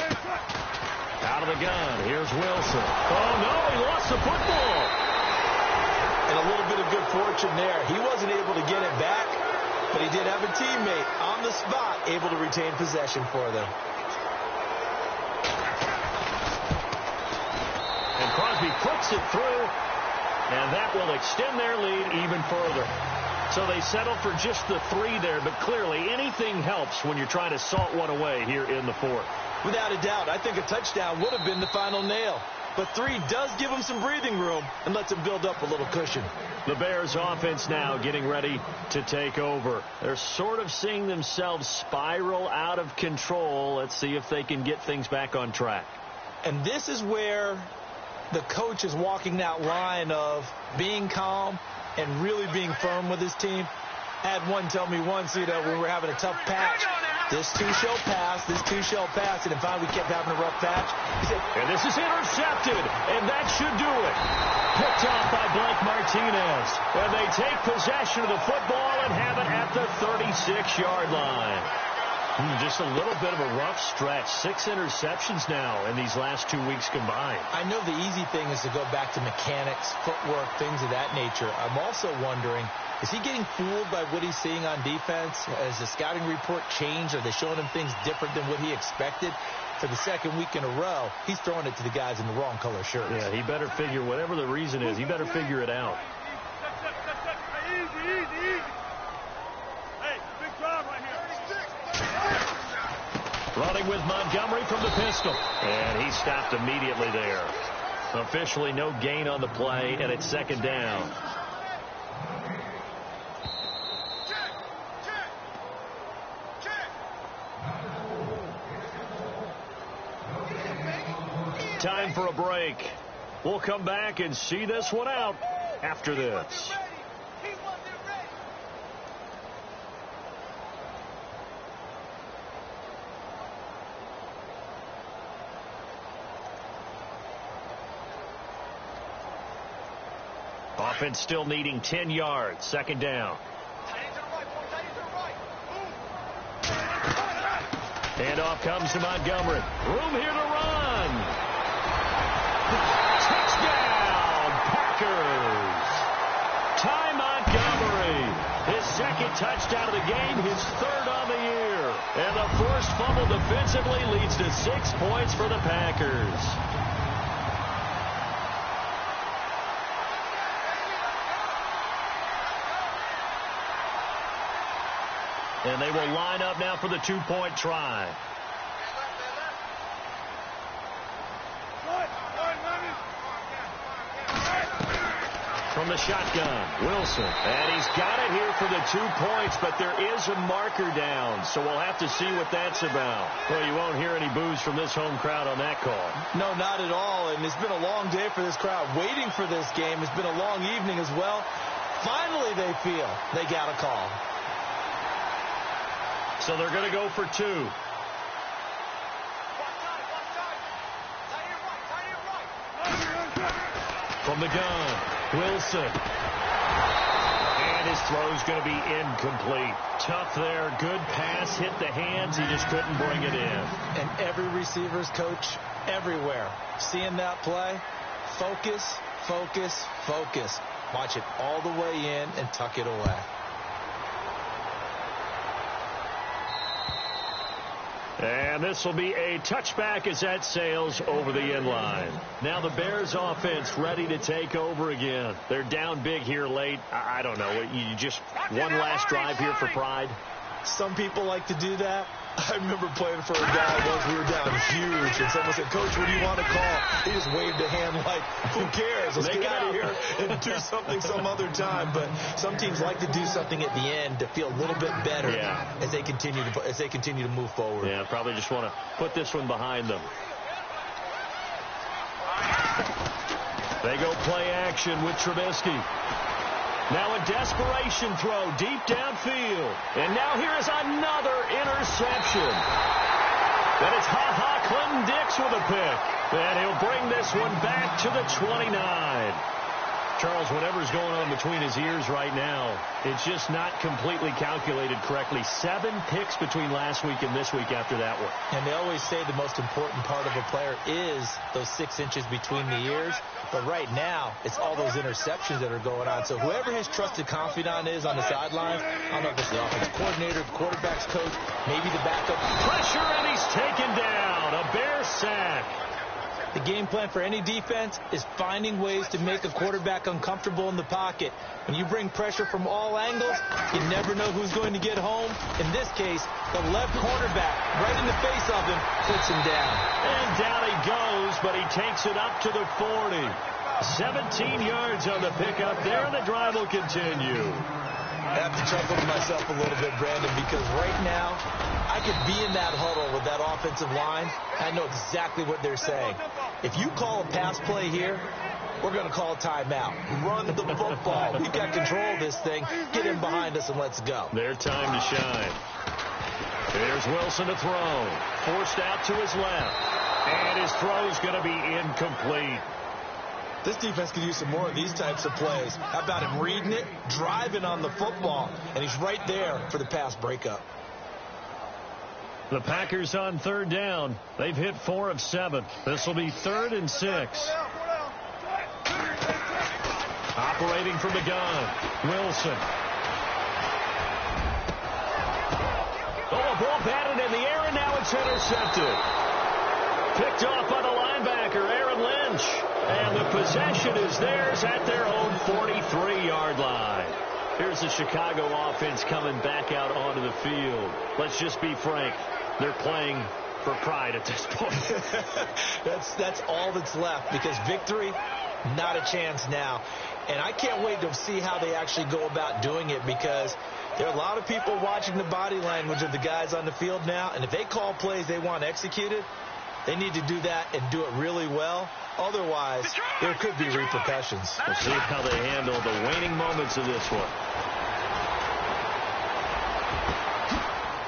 Out of the gun. Here's Wilson. Oh, no, he lost the football. And a little bit of good fortune there. He wasn't able to get it back, but he did have a teammate on the spot able to retain possession for them. And Crosby puts it through. And that will extend their lead even further. So they settle for just the 3 there, but clearly anything helps when you're trying to salt one away here in the 4th. Without a doubt, I think a touchdown would have been the final nail. But 3 does give them some breathing room and lets them build up a little cushion. The Bears offense now getting ready to take over. They're sort of seeing themselves spiral out of control. Let's see if they can get things back on track. And this is where the coach is walking that line of being calm and really being firm with his team. I had one tell me once, when we were having a tough patch, this too shall pass, this too shall pass, and if we kept having a rough patch, he said, and this is intercepted, and that should do it. Picked off by Blake Martinez, and they take possession of the football and have it at the 36-yard line. Just a little bit of a rough stretch. 6 interceptions now in these last 2 weeks combined. I know the easy thing is to go back to mechanics, footwork, things of that nature. I'm also wondering, is he getting fooled by what he's seeing on defense? Has the scouting report changed? Are they showing him things different than what he expected? For the 2nd week in a row, he's throwing it to the guys in the wrong color shirts. Yeah, he better figure, whatever the reason is, he better figure it out. Easy. Hey, big drive right here. Running with Montgomery from the pistol. And he stopped immediately there. Officially no gain on the play, and it's 2nd down. Time for a break. We'll come back and see this one out after this. Offense still needing 10 yards. 2nd down. And off comes to Montgomery. Room here to run. Touchdown, Packers. Ty Montgomery. His 2nd touchdown of the game, his 3rd on the year. And the forced fumble defensively leads to 6 points for the Packers. And they will line up now for the 2-point try. From the shotgun, Wilson. And he's got it here for the 2 points, but there is a marker down, so we'll have to see what that's about. Well, you won't hear any boos from this home crowd on that call. No, not at all, and it's been a long day for this crowd. Waiting for this game. It's been a long evening as well. Finally, they feel they got a call. So they're going to go for 2. From the gun, Wilson. And his throw's going to be incomplete. Tough there. Good pass. Hit the hands. He just couldn't bring it in. And every receiver's coach everywhere. Seeing that play, focus, focus, focus. Watch it all the way in and tuck it away. And this will be a touchback as that sails over the end line. Now the Bears offense ready to take over again. They're down big here late. I don't know. You just one last drive here for pride? Some people like to do that. I remember playing for a guy once we were down huge, and someone said, "Coach, what do you want to call?" He just waved a hand like, "Who cares? Let's get out of here and do something some other time." But some teams like to do something at the end to feel a little bit better as they continue to move forward. Yeah, probably just want to put this one behind them. They go play action with Trubisky. Now a desperation throw deep downfield. And now here is another interception. And it's Clinton Dix with a pick. And he'll bring this one back to the 29. Charles, whatever's going on between his ears right now, it's just not completely calculated correctly. 7 picks between last week and this week after that one. And they always say the most important part of a player is those 6 inches between the ears. But right now, it's all those interceptions that are going on. So whoever his trusted confidant is on the sidelines, I don't know if it's the offensive coordinator, the quarterback's coach, maybe the backup. Pressure, and he's taken down. A Bear sack. The game plan for any defense is finding ways to make a quarterback uncomfortable in the pocket. When you bring pressure from all angles, you never know who's going to get home. In this case, the left cornerback, right in the face of him, puts him down. And down he goes, but he takes it up to the 40. 17 yards on the pickup there, and the drive will continue. I have to chuckle to myself a little bit, Brandon, because right now, I could be in that huddle with that offensive line. I know exactly what they're saying. If you call a pass play here, we're going to call a timeout. Run the football. We've got control of this thing. Get in behind us and let's go. Their time to shine. Here's Wilson to throw. Forced out to his left. And his throw's going to be incomplete. This defense could use some more of these types of plays. How about him reading it, driving on the football, and he's right there for the pass breakup. The Packers on third down. They've hit 4 of 7. This will be 3rd and 6. Operating from the gun, Wilson. Oh, a ball batted in the air, and now it's intercepted. Picked off by the linebacker, Aaron Lynch. And the possession is theirs at their own 43-yard line. Here's the Chicago offense coming back out onto the field. Let's just be frank. They're playing for pride at this point. That's all that's left, because victory, not a chance now. And I can't wait to see how they actually go about doing it, because there are a lot of people watching the body language of the guys on the field now. And if they call plays they want executed, they need to do that and do it really well. Otherwise, there could be repercussions. We'll see how they handle the waning moments of this one.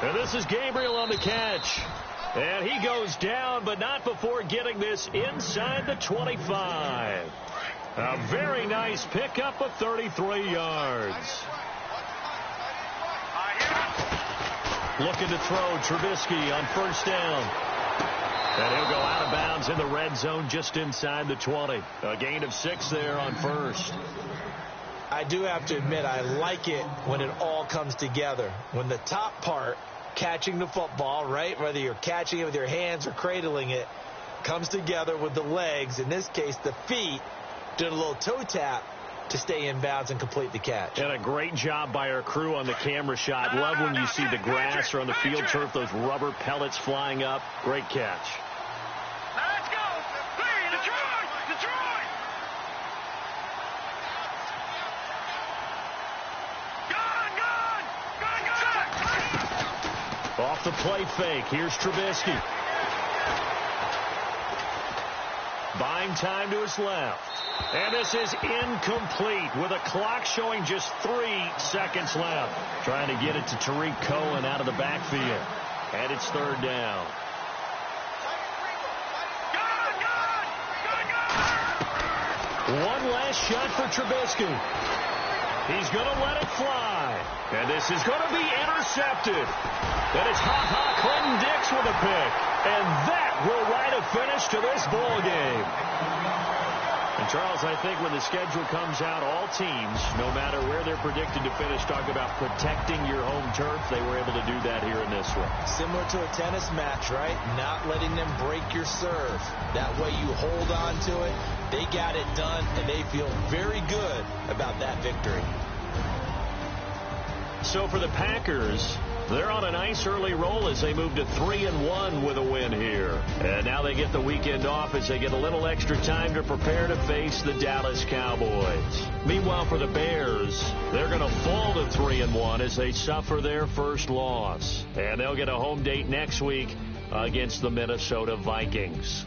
And this is Gabriel on the catch. And he goes down, but not before getting this inside the 25. A very nice pickup of 33 yards. Looking to throw Trubisky on first down. And he'll go out of bounds in the red zone just inside the 20. A gain of 6 there on first. I do have to admit, I like it when it all comes together. When the top part, catching the football, right, whether you're catching it with your hands or cradling it, comes together with the legs, in this case the feet, doing a little toe tap to stay in bounds and complete the catch. And a great job by our crew on the camera shot. Love when you see the grass or on the field turf, those rubber pellets flying up. Great catch. Let's go. Detroit. Detroit. Gone. Off the play fake. Here's Trubisky. Buying time to his left. And this is incomplete with a clock showing just 3 seconds left. Trying to get it to Tariq Cohen out of the backfield. And it's 3rd down. One last shot for Trubisky. He's going to let it fly. And this is going to be intercepted. And it's Clinton Dix with a pick. And that will write a finish to this ball game. And Charles, I think when the schedule comes out, all teams, no matter where they're predicted to finish, talk about protecting your home turf. They were able to do that here in this one. Similar to a tennis match, right? Not letting them break your serve. That way you hold on to it. They got it done, and they feel very good about that victory. So for the Packers, they're on a nice early roll as they move to 3-1 with a win here. And now they get the weekend off as they get a little extra time to prepare to face the Dallas Cowboys. Meanwhile, for the Bears, they're going to fall to 3-1 as they suffer their first loss. And they'll get a home date next week against the Minnesota Vikings.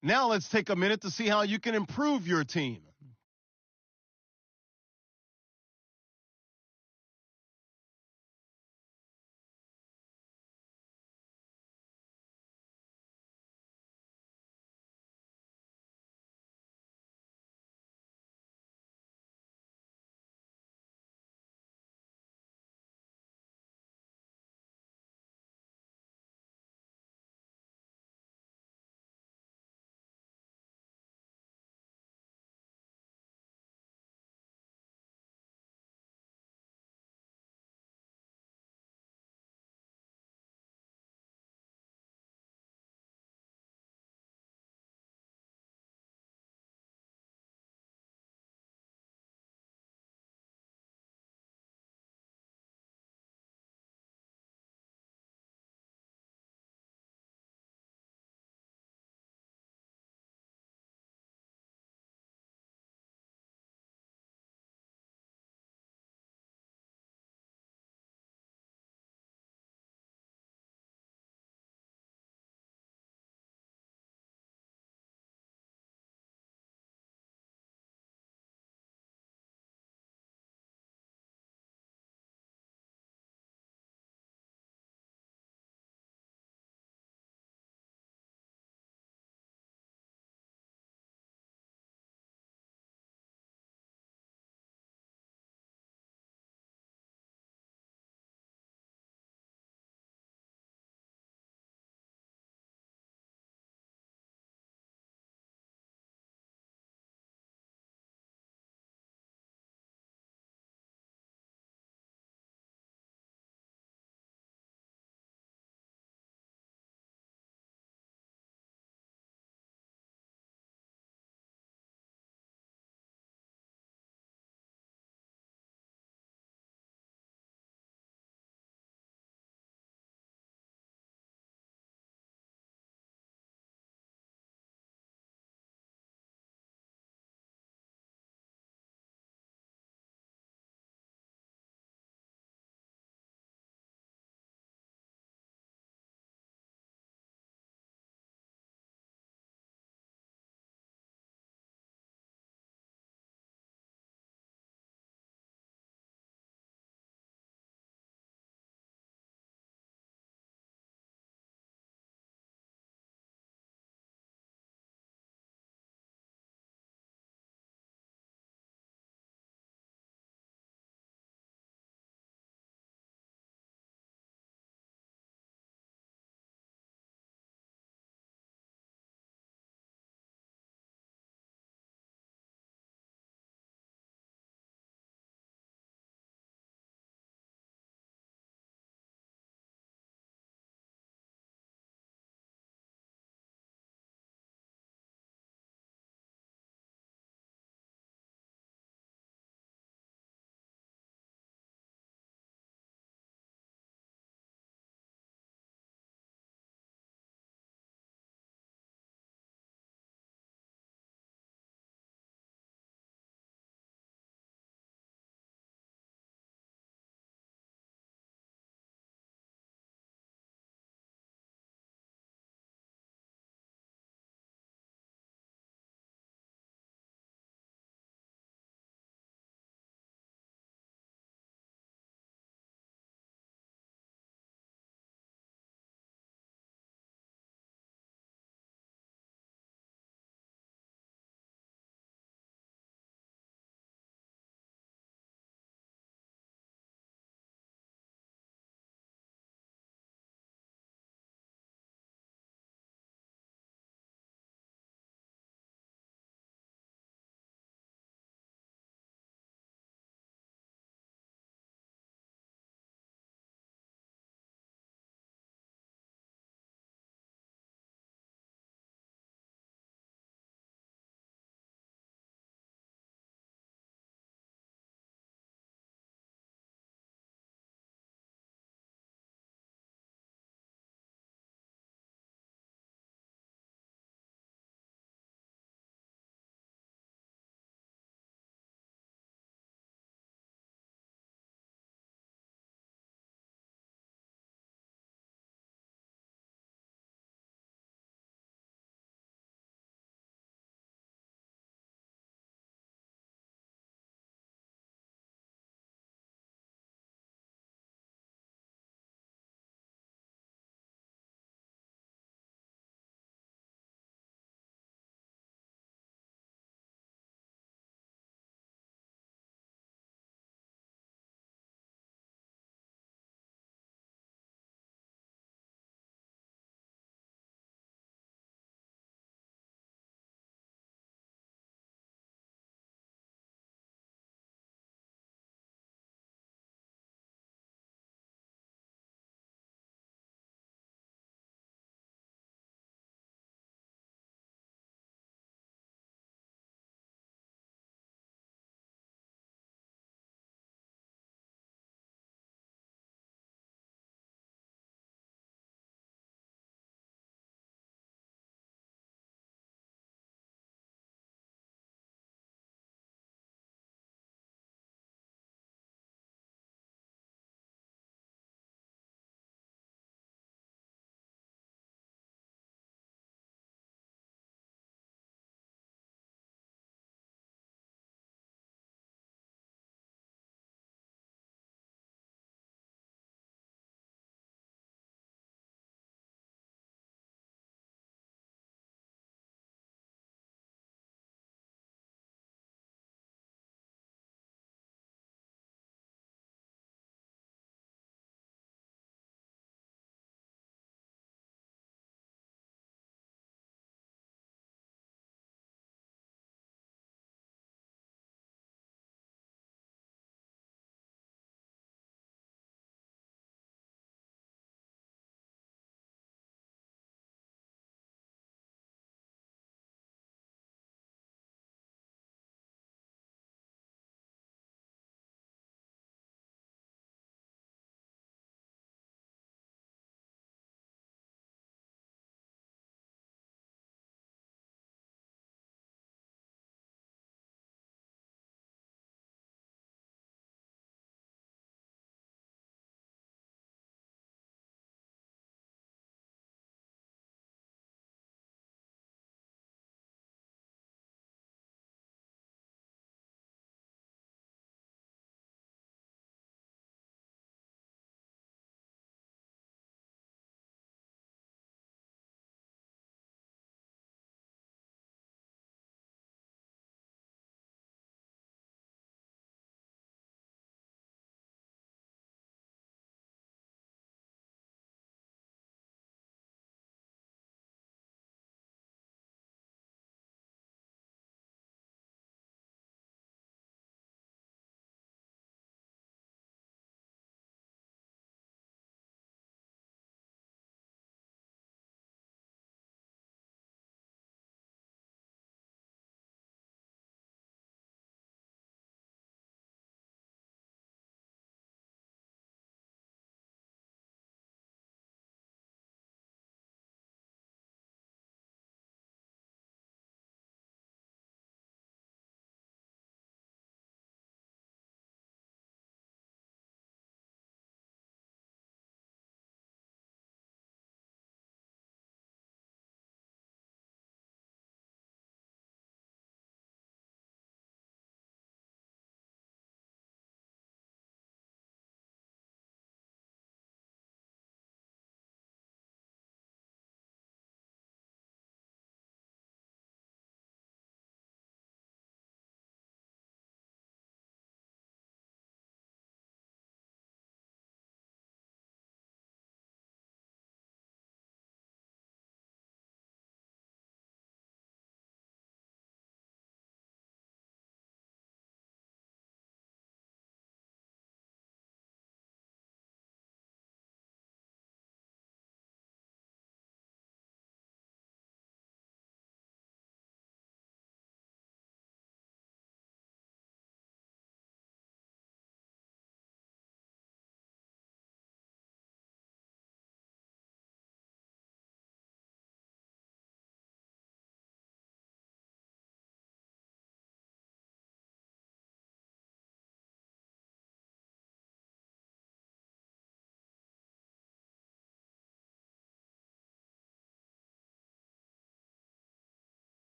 Now let's take a minute to see how you can improve your team.